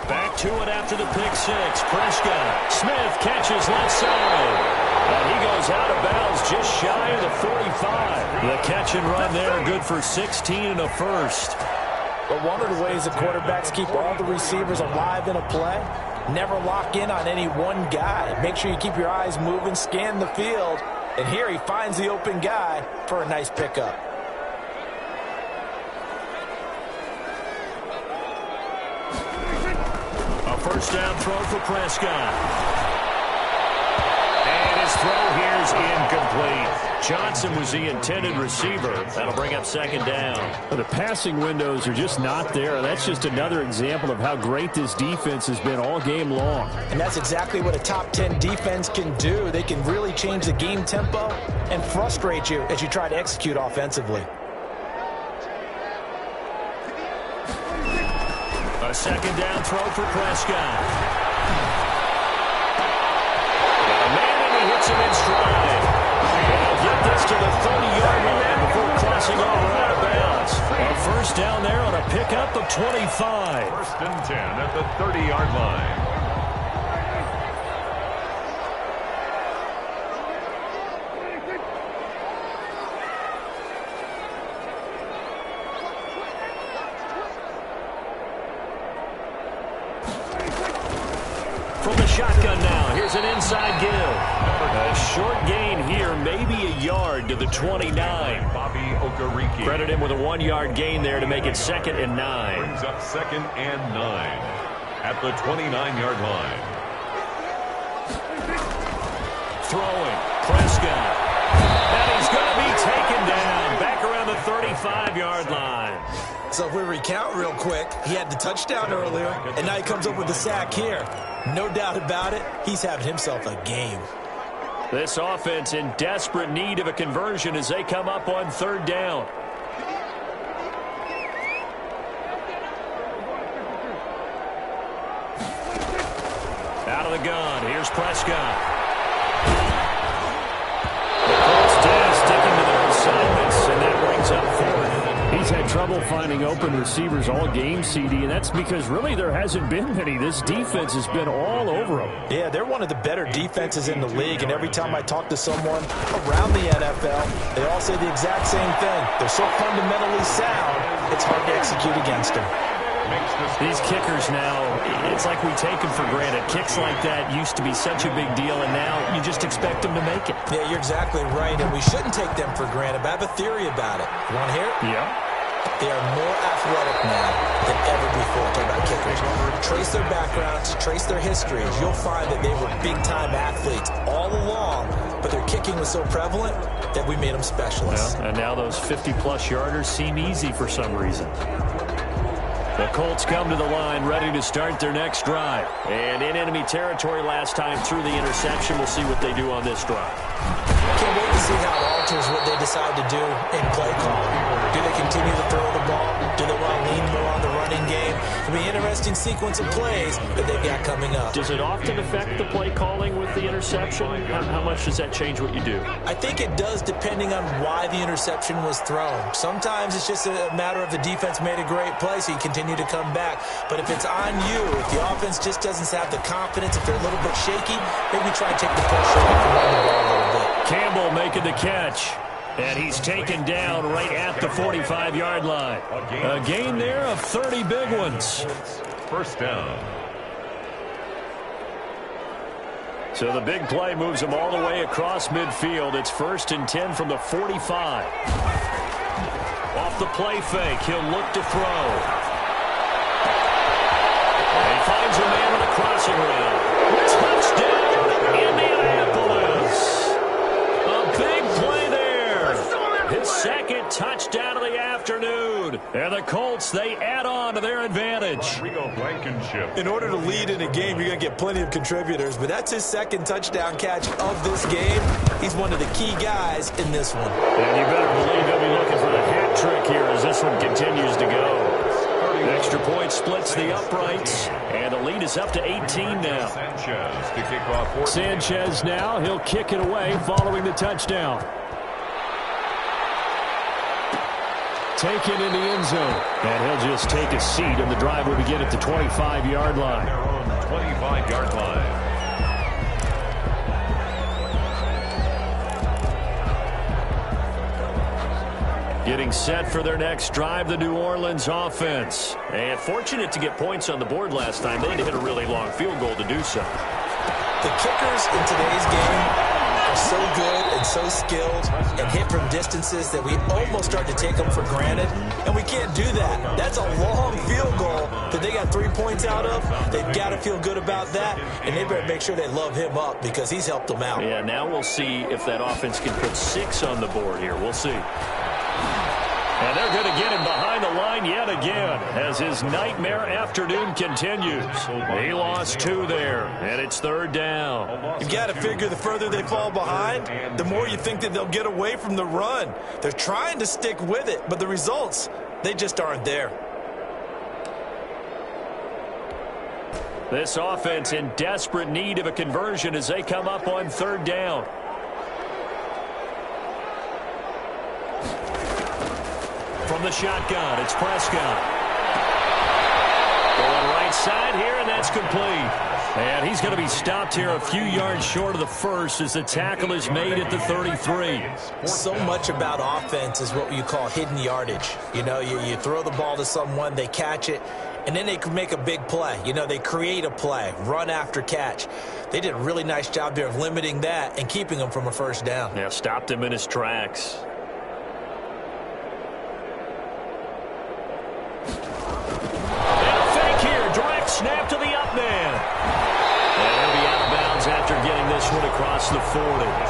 Back to it after the pick six. Prescott. Smith catches left side. And he goes out of bounds just shy of the 45. The catch and run there, good for 16 and a first. But one of the ways the quarterbacks keep all the receivers alive in a play, never lock in on any one guy. Make sure you keep your eyes moving, scan the field. And here he finds the open guy for a nice pickup. A first down throw for Prescott. And his throw here is incomplete. Johnson was the intended receiver. That'll bring up second down. Well, the passing windows are just not there. That's just another example of how great this defense has been all game long. And that's exactly what a top 10 defense can do. They can really change the game tempo and frustrate you as you try to execute offensively. A second down throw for Prescott. Got a man and he hits him in stride. They'll get this to the 30-yard line before crossing over out of bounds. A first down there on a pickup of 25. 1st and 10 at the 30-yard line. From the shotgun now, here's an inside give. A short gain here, maybe a yard to the 29. Bobby Okereke. Credit him with a 1-yard gain there to make it 2nd and 9. Brings up 2nd and 9 at the 29-yard line. Throwing, Prescott. And he's going to be taken down back around the 35-yard line. So if we recount real quick, he had the touchdown earlier, and now he comes up with the sack here. No doubt about it, he's having himself a game. This offense in desperate need of a conversion as they come up on 3rd down. Out of the gun, here's Prescott. The Colts sticking to their side. trouble finding open receivers all game, CD, and that's because really there hasn't been many. This defense has been all over them. Yeah, they're one of the better defenses in the league, and every time I talk to someone around the NFL, they all say the exact same thing. They're so fundamentally sound, it's hard to execute against them. These kickers now, it's like we take them for granted. Kicks like that used to be such a big deal, and now you just expect them to make it. Yeah, you're exactly right, and we shouldn't take them for granted, but I have a theory about it. You want to hear it? Yeah. They are more athletic now than ever before. Talk about kickers. Trace their backgrounds, trace their histories. You'll find that they were big-time athletes all along, but their kicking was so prevalent that we made them specialists. Well, and now those 50-plus yarders seem easy for some reason. The Colts come to the line, ready to start their next drive. And in enemy territory last time through the interception. We'll see what they do on this drive. Can't wait to see how it alters what they decide to do in play calling. Do they continue to throw the ball? Do they want to lean more on the running game? It'll be an interesting sequence of plays that they've got coming up. Does it often affect the play calling with the interception? How much does that change what you do? I think it does depending on why the interception was thrown. Sometimes it's just a matter of the defense made a great play, so you continue to come back. But if it's on you, if the offense just doesn't have the confidence, if they're a little bit shaky, maybe try and take the pressure off and run the ball a little bit. Campbell making the catch. And he's taken down right at the 45-yard line. A gain there of 30 big ones. First down. So the big play moves him all the way across midfield. It's 1st and 10 from the 45. Off the play fake, he'll look to throw. And he finds a man on the crossing route. Touchdown, Indianapolis. A big play there. His second touchdown of the afternoon. And the Colts, they add on to their advantage. In order to lead in a game, you're going to get plenty of contributors, but that's his second touchdown catch of this game. He's one of the key guys in this one. And you better believe he'll be looking for the hat trick here as this one continues to go. Extra point splits the uprights, and the lead is up to 18 now. Sanchez now, he'll kick it away following the touchdown. Taken in the end zone. And he'll just take a seat, and the drive will begin at the 25-yard line. Their own 25-yard line. Getting set for their next drive, the New Orleans offense. And fortunate to get points on the board last time. They had to hit a really long field goal to do so. The kickers in today's game are so good and so skilled and hit from distances that we almost start to take them for granted, and we can't do that. That's a long field goal that they got 3 points out of. They've got to feel good about that, and they better make sure they love him up because he's helped them out. Yeah, now we'll see if that offense can put 6 on the board here. We'll see. And they're going to get him behind the line yet again as his nightmare afternoon continues. He lost 2 there, and it's 3rd down. You've got to figure the further they fall behind, the more you think that they'll get away from the run. They're trying to stick with it, but the results, they just aren't there. This offense in desperate need of a conversion as they come up on 3rd down. From the shotgun, it's Prescott. Going right side here, and that's complete. And he's going to be stopped here a few yards short of the first as the tackle is made at the 33. So much about offense is what you call hidden yardage. You know, you throw the ball to someone, they catch it, and then they can make a big play. You know, they create a play, run after catch. They did a really nice job there of limiting that and keeping him from a first down. Yeah, stopped him in his tracks. Snap to the up man. And he'll be out of bounds after getting this one across the 40.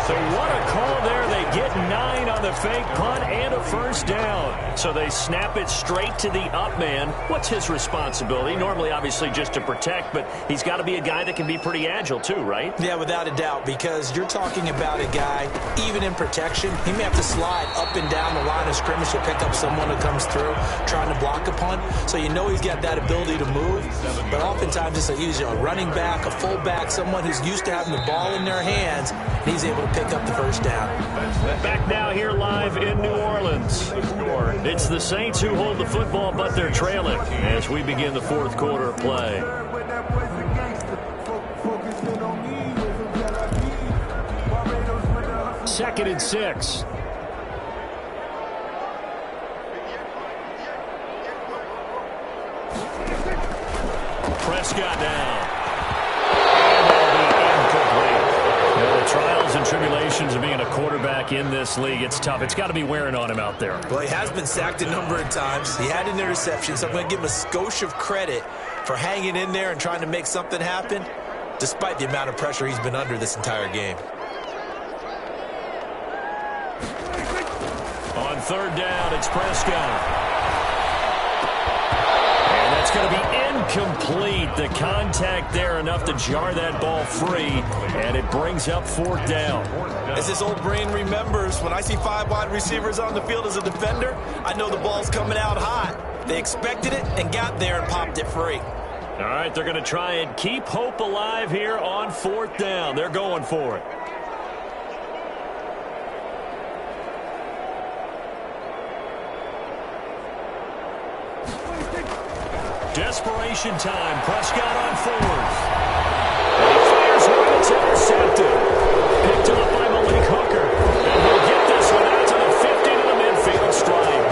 So what a call there. They get 9 on the fake punt and a first down. So they snap it straight to the up man. What's his responsibility? Normally, obviously, just to protect, but he's got to be a guy that can be pretty agile too, right? Yeah, without a doubt, because you're talking about a guy, even in protection, he may have to slide up and down the line of scrimmage to pick up someone who comes through trying to block a punt. So you know he's got that ability to move. But oftentimes it's usually a running back, a fullback, someone who's used to having the ball ball in their hands, and he's able to pick up the first down. Back now here live in New Orleans. It's the Saints who hold the football, but they're trailing as we begin the fourth quarter of play. Second and 6. Prescott down. The trials and tribulations of being a quarterback in this league, it's tough. It's got to be wearing on him out there. Well, he has been sacked a number of times. He had an interception, so I'm going to give him a skosh of credit for hanging in there and trying to make something happen, despite the amount of pressure he's been under this entire game. On third down, it's Prescott. And that's going to be incomplete. The contact there enough to jar that ball free, and it brings up fourth down. As this old brain remembers, when I see 5 wide receivers on the field as a defender, I know the ball's coming out hot. They expected it and got there and popped it free. All right, they're going to try and keep hope alive here on fourth down. They're going for it. Desperation time. Prescott on fourth. And he fires one. It's intercepted. Picked up by Malik Hooker. And he'll get this one out to the 50 to the midfield stripe.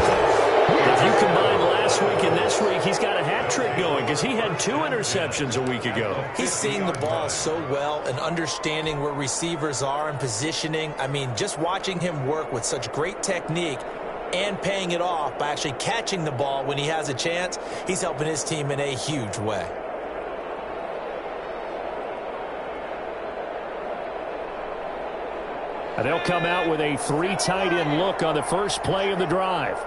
If you combine last week and this week, he's got a hat trick going because he had 2 interceptions a week ago. He's seeing the ball so well and understanding where receivers are and positioning. I mean, just watching him work with such great technique and paying it off by actually catching the ball when he has a chance, he's helping his team in a huge way. And they'll come out with a 3 tight end look on the first play of the drive.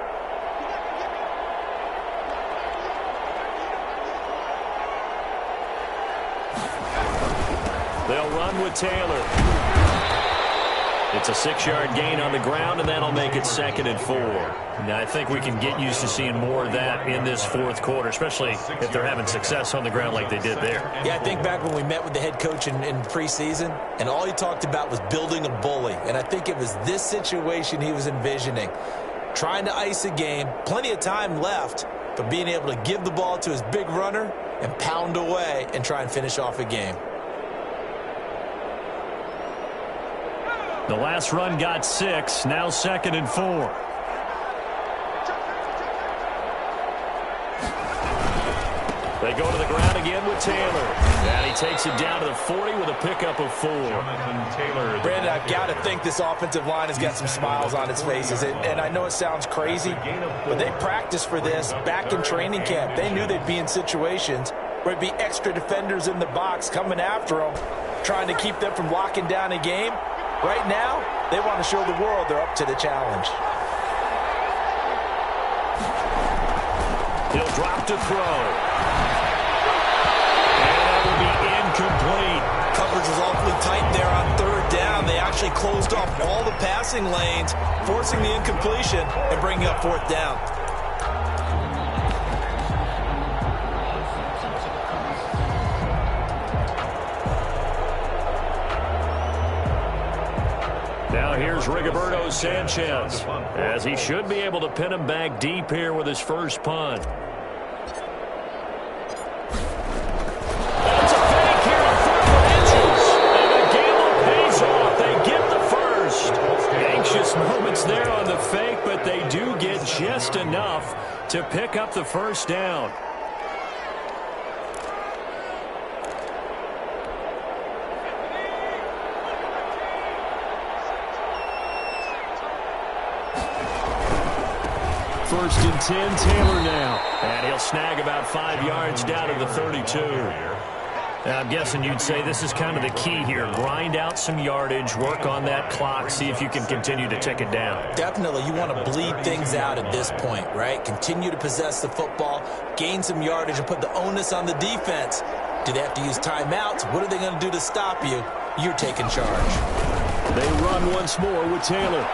They'll run with Taylor. It's a 6-yard gain on the ground, and that'll make it 2nd and 4. Now, I think we can get used to seeing more of that in this fourth quarter, especially if they're having success on the ground like they did there. Yeah, I think back when we met with the head coach in preseason, and all he talked about was building a bully. And I think it was this situation he was envisioning. Trying to ice a game, plenty of time left, but being able to give the ball to his big runner and pound away and try and finish off a game. The last run got 6, now 2nd and 4. They go to the ground again with Taylor. And he takes it down to the 40 with a pickup of 4. Brandon, I've got to think this offensive line has got some smiles on its faces. And I know it sounds crazy, but they practiced for this back in training camp. They knew they'd be in situations where it'd be extra defenders in the box coming after them, trying to keep them from locking down a game. Right now, they want to show the world they're up to the challenge. He'll drop to throw. And that will be incomplete. Coverage was awfully tight there on third down. They actually closed off all the passing lanes, forcing the incompletion and bringing up fourth down. Now here's Rigoberto Sanchez, as he should be able to pin him back deep here with his first punt. That's a fake here on 4 inches, and the gamble pays off. They get the first. Anxious moments there on the fake, but they do get just enough to pick up the first down. First and 10, Taylor now. And he'll snag about 5 yards down to the 32. I'm guessing you'd say this is kind of the key here. Grind out some yardage, work on that clock, see if you can continue to tick it down. Definitely, you want to bleed things out at this point, right? Continue to possess the football, gain some yardage, and put the onus on the defense. Do they have to use timeouts? What are they going to do to stop you? You're taking charge. They run once more with Taylor.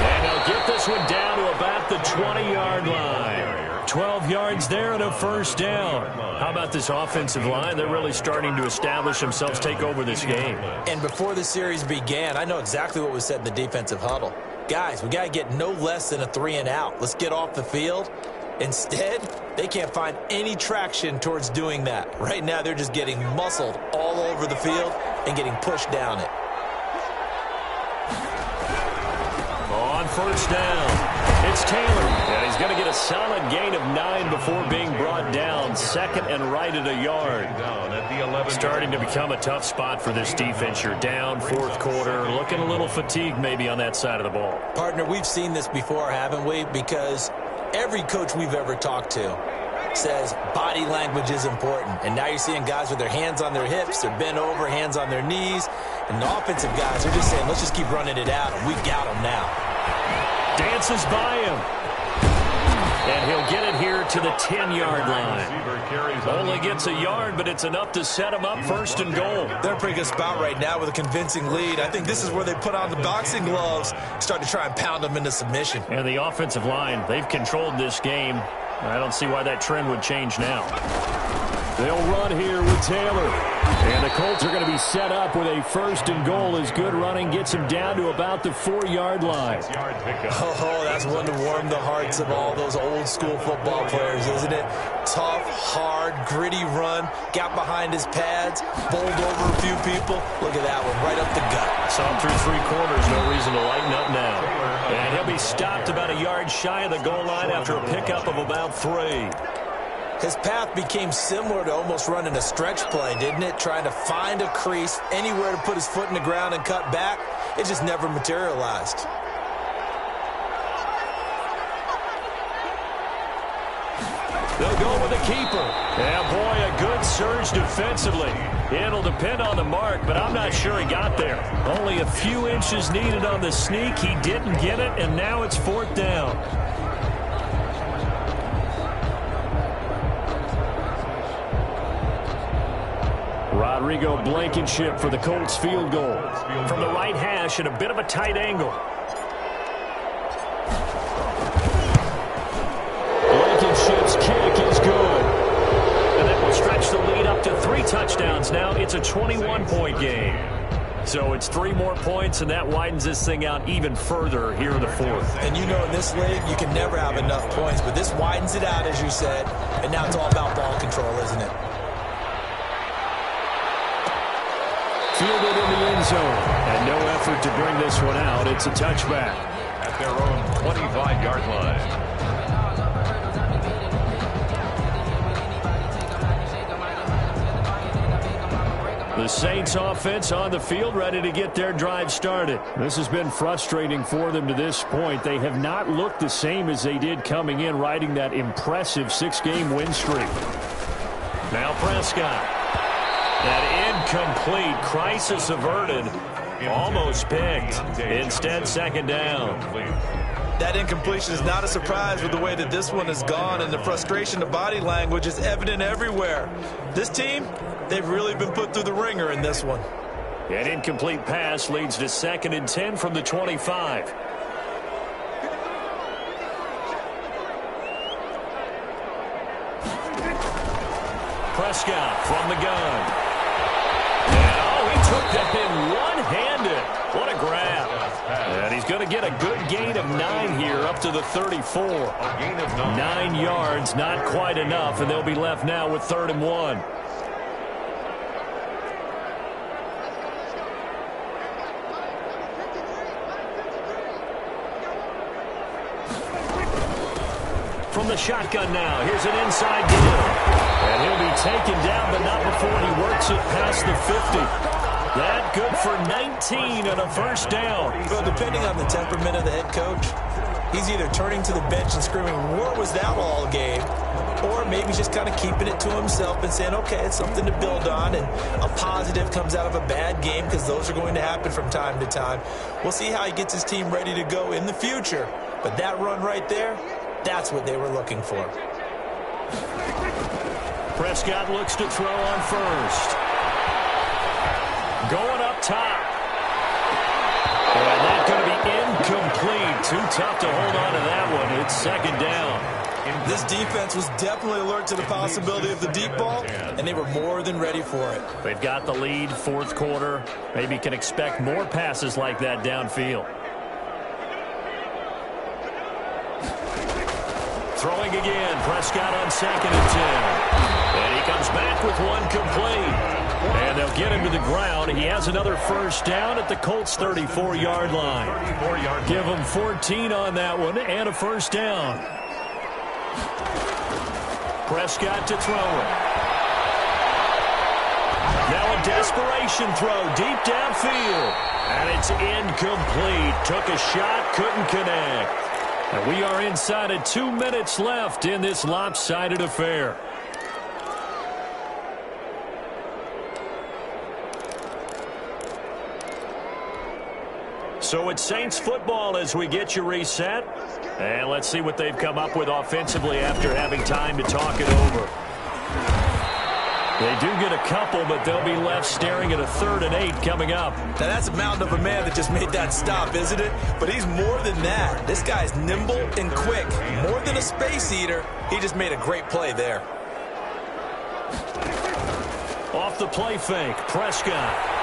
And they'll get this one down to about the 20-yard line. 12 yards there and a a first down. How about this offensive line? They're really starting to establish themselves, take over this game. And before the series began, I know exactly what was said in the defensive huddle. Guys, we got to get no less than a 3-and-out. Let's get off the field. Instead, they can't find any traction towards doing that. Right now, they're just getting muscled all over the field and getting pushed down it. On first down, it's Taylor. And he's going to get a solid gain of 9 before being brought down. Second and right at a yard. Starting to become a tough spot for this defense. You're down, fourth quarter, looking a little fatigued maybe on that side of the ball. Partner, we've seen this before, haven't we? Because every coach we've ever talked to says body language is important. And now you're seeing guys with their hands on their hips, they're bent over, hands on their knees. And the offensive guys are just saying, let's just keep running it out, and we've got them now. Dances by him. And he'll get it here to the 10-yard line. Only gets a yard, but it's enough to set him up first and goal. They're in a pretty good spot right now with a convincing lead. I think this is where they put on the boxing gloves, start to try and pound them into submission. And the offensive line, they've controlled this game. I don't see why that trend would change now. They'll run here with Taylor. And the Colts are going to be set up with a first and goal as good running gets him down to about the 4-yard line. Oh, that's one to warm the hearts of all those old-school football players, isn't it? Tough, hard, gritty run. Got behind his pads, bowled over a few people. Look at that one, right up the gut. Saw him through 3 quarters, no reason to lighten up now. And he'll be stopped about a yard shy of the goal line after a pickup of about 3. His path became similar to almost running a stretch play, didn't it? Trying to find a crease, anywhere to put his foot in the ground and cut back. It just never materialized. They'll go with the keeper. Yeah, boy, a good surge defensively. It'll depend on the mark, but I'm not sure he got there. Only a few inches needed on the sneak. He didn't get it, and now it's 4th down. Rodrigo Blankenship for the Colts field goal. From the right hash at a bit of a tight angle. Blankenship's kick is good. And that will stretch the lead up to 3 touchdowns now. It's a 21-point game. So it's 3 more points, and that widens this thing out even further here in the 4th. And you know in this league, you can never have enough points, but this widens it out, as you said, and now it's all about ball control, isn't it? Fielded in the end zone. And no effort to bring this one out. It's a touchback. At their own 25-yard line. The Saints offense on the field, ready to get their drive started. This has been frustrating for them to this point. They have not looked the same as they did coming in, riding that impressive 6-game win streak. Now Prescott. That incomplete, crisis averted, almost picked. Instead, 2nd down. That incompletion is not a surprise with the way that this one has gone, and the frustration, the body language is evident everywhere. This team, they've really been put through the ringer in this one. An incomplete pass leads to 2nd and 10 from the 25. Prescott from the gun. And, he took that in one-handed. What a grab. And he's going to get a good gain of 9 here up to the 34. 9 yards, not quite enough, and they'll be left now with 3rd and 1. From the shotgun now, here's an inside deal. And he'll be taken down, but not before he works it past the 50. That good for 19 and a first down. Well, depending on the temperament of the head coach, he's either turning to the bench and screaming, "Where was that all game?" Or maybe just kind of keeping it to himself and saying, okay, it's something to build on, and a positive comes out of a bad game, because those are going to happen from time to time. We'll see how he gets his team ready to go in the future. But that run right there, that's what they were looking for. Prescott looks to throw on first. Going up top. And that's going to be incomplete. Too tough to hold on to that one. It's 2nd down. This defense was definitely alert to the possibility of the deep ball, and they were more than ready for it. They've got the lead, fourth quarter. Maybe can expect more passes like that downfield. Throwing again, Prescott on 2nd and 10. And he comes back with one complete. And they'll get him to the ground. He has another first down at the Colts' 34-yard line. Give him 14 on that one and a first down. Prescott to throw it. Now a desperation throw deep downfield. And it's incomplete. Took a shot, couldn't connect. And we are inside of 2 minutes left in this lopsided affair. So it's Saints football as we get you reset. And let's see what they've come up with offensively after having time to talk it over. They do get a couple, but they'll be left staring at a 3rd and 8 coming up. Now, that's a mountain of a man that just made that stop, isn't it? But he's more than that. This guy's nimble and quick. More than a space eater. He just made a great play there. Off the play fake, Prescott.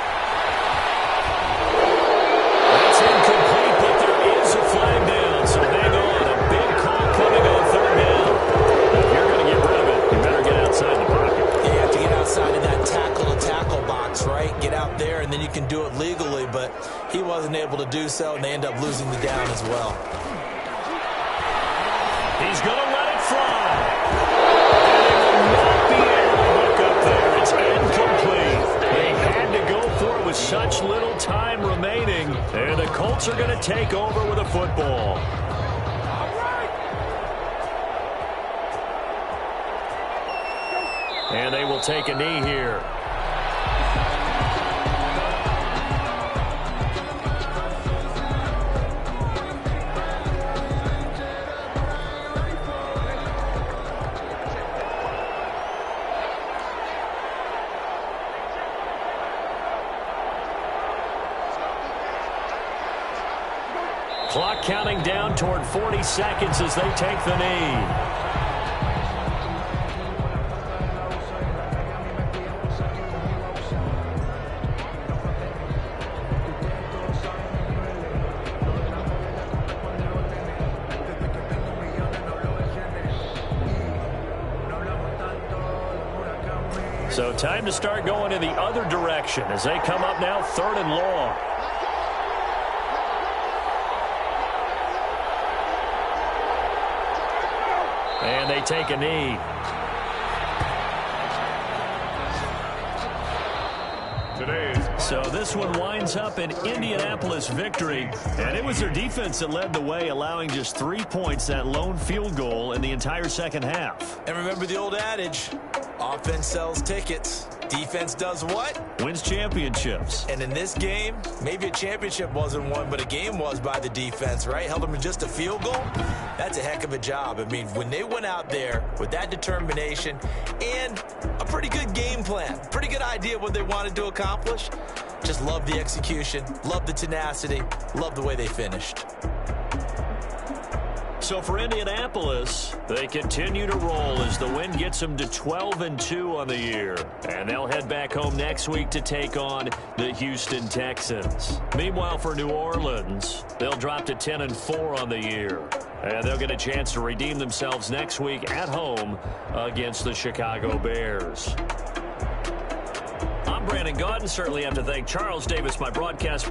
That's incomplete, but there is a flag down, so hang on. A big call coming on 3rd down. If you're going to get rid of it, you better get outside the pocket. You have to get outside of that tackle-to-tackle box, right? Get out there, and then you can do it legally, but he wasn't able to do so, and they end up losing the down as well. He's going to let it fly. And they will not be able to hook up there. It's incomplete. They had to go for it with such little time remaining, and the Colts are going to take over with a football. And they will take a knee here. Clock counting down toward 40 seconds as they take the knee. So time to start going in the other direction as they come up now 3rd and long. And they take a knee. So this one winds up an Indianapolis victory, and it was their defense that led the way, allowing just 3 points, that lone field goal in the entire second half. And remember the old adage, offense sells tickets. Defense does what? Wins championships. And in this game, maybe a championship wasn't won, but a game was by the defense, right? Held them to just a field goal. That's a heck of a job. I mean, when they went out there with that determination and a pretty good game plan, pretty good idea of what they wanted to accomplish, just love the execution, love the tenacity, love the way they finished. So for Indianapolis, they continue to roll as the win gets them to 12-2 on the year. And they'll head back home next week to take on the Houston Texans. Meanwhile, for New Orleans, they'll drop to 10-4 on the year. And they'll get a chance to redeem themselves next week at home against the Chicago Bears. I'm Brandon Gaudin. Certainly have to thank Charles Davis, my broadcast